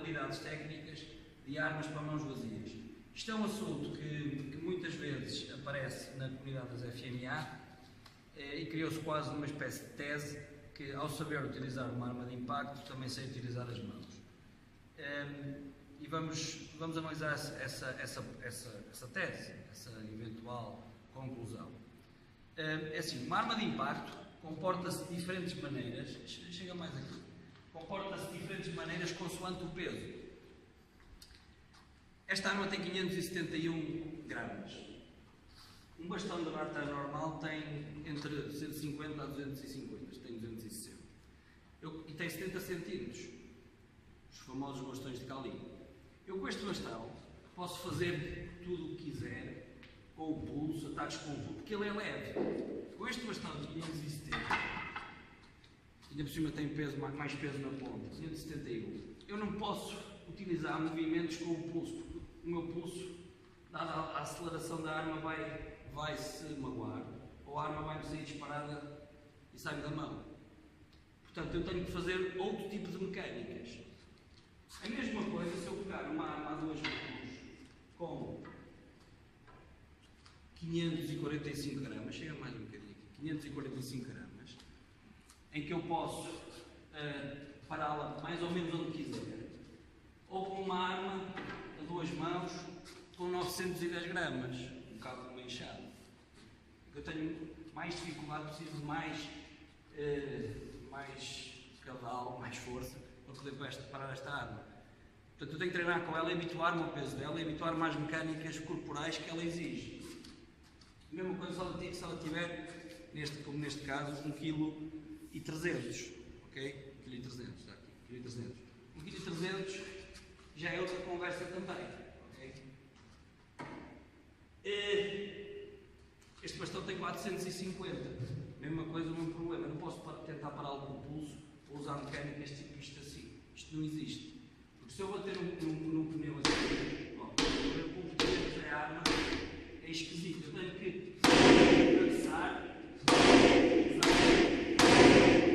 habilidades técnicas de armas para mãos vazias. Isto é um assunto que muitas vezes aparece na comunidade das FMA e criou-se quase uma espécie de tese que, ao saber utilizar uma arma de impacto, também sei utilizar as mãos. E vamos analisar essa tese, essa eventual conclusão. É assim, uma arma de impacto comporta-se de diferentes maneiras, chega mais aqui, comporta-se de diferentes maneiras consoante o peso. Esta arma tem 571 gramas. Um bastão de rata normal tem entre 150 a 250, tem 260. E tem 70 centímetros, os famosos bastões de calibre. Eu com este bastão posso fazer tudo o que quiser, com o pulso, ataques com o pulso, porque ele é leve. Com este bastão de 570, ainda por cima tem peso, mais peso na ponta, 571, eu não posso utilizar movimentos com o pulso, porque o meu pulso, dada a aceleração da arma, vai se magoar, ou a arma vai-me sair disparada e sai-me da mão. Portanto, eu tenho que fazer outro tipo de mecânicas. A mesma coisa se eu pegar uma arma a duas mãos com 545 gramas, chega mais um bocadinho aqui, 545 gramas, em que eu posso pará-la mais ou menos onde quiser, ou com uma arma a duas mãos com 910 gramas, um bocado meio inchado. Eu tenho mais dificuldade, preciso de mais cabal, mais força para poder parar esta arma. Portanto, eu tenho que treinar com ela e habituar-me ao peso dela e habituar-me às mecânicas corporais que ela exige. A mesma coisa se ela tiver, como neste caso, 1,3 kg, ok? 1,3 kg, está aqui, 1,3 kg já é outra conversa também, ok? Este bastão tem 450, mesma coisa, o mesmo problema, eu não posso tentar pará-lo com o pulso ou usar mecânicas tipo isto assim, isto não existe. Porque se eu bater num pneu assim, ó, o pneu da arma é esquisito, eu tenho que dançar, usar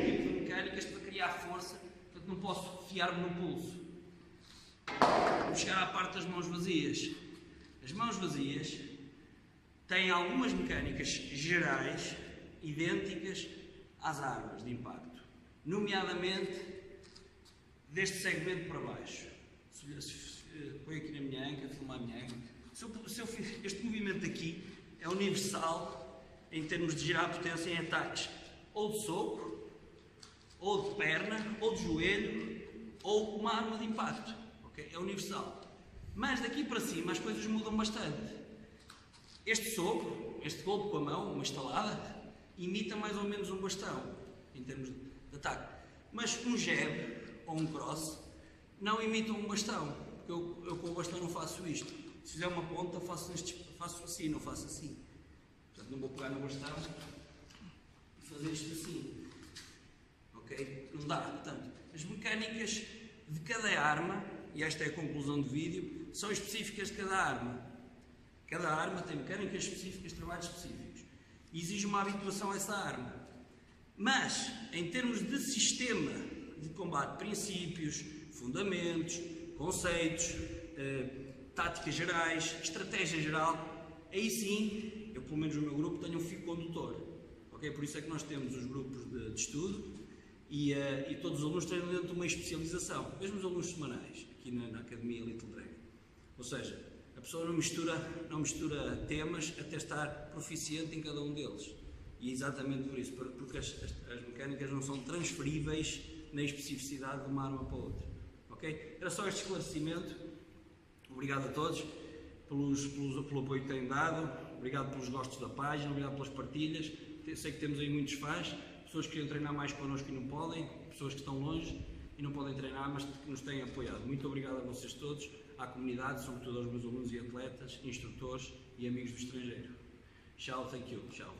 tipo de mecânicas para criar força, portanto não posso fiar-me no pulso. Vamos chegar à parte das mãos vazias. As mãos vazias têm algumas mecânicas gerais idênticas às armas de impacto, nomeadamente deste segmento para baixo. Põe aqui na minha anca, filmar a minha anca. Este movimento aqui é universal em termos de gerar potência em ataques ou de soco, ou de perna, ou de joelho, ou uma arma de impacto. Okay? É universal. Mas daqui para cima as coisas mudam bastante. Este soco, este golpe com a mão, uma estalada, imita mais ou menos um bastão em termos de ataque. Mas um jab ou um cross não imitam um bastão, porque eu com o bastão não faço isto. Se fizer uma ponta, faço assim, não faço assim. Portanto, não vou pegar no bastão e fazer isto assim. Ok? Não dá. Portanto, as mecânicas de cada arma, e esta é a conclusão do vídeo, são específicas de cada arma. Cada arma tem mecânicas específicas, trabalhos específicos. E exige uma habituação a essa arma. Mas, em termos de sistema de combate, princípios, fundamentos, conceitos, táticas gerais, estratégia geral, aí sim, eu pelo menos no meu grupo tenho um fio condutor. Okay? Por isso é que nós temos os grupos de estudo e todos os alunos treinam dentro de uma especialização, mesmo os alunos semanais, aqui na Academia Little Dragon. Ou seja, a pessoa não mistura temas até estar proficiente em cada um deles. E é exatamente por isso, porque as mecânicas não são transferíveis na especificidade de uma arma para outra. Okay? Era só este esclarecimento. Obrigado a todos pelo apoio que têm dado, obrigado pelos gostos da página, obrigado pelas partilhas. Sei que temos aí muitos fãs, pessoas que querem treinar mais connosco e não podem, pessoas que estão longe e não podem treinar, mas que nos têm apoiado. Muito obrigado a vocês todos, à comunidade, sobretudo aos meus alunos e atletas, instrutores e amigos do estrangeiro. Tchau, thank you, tchau.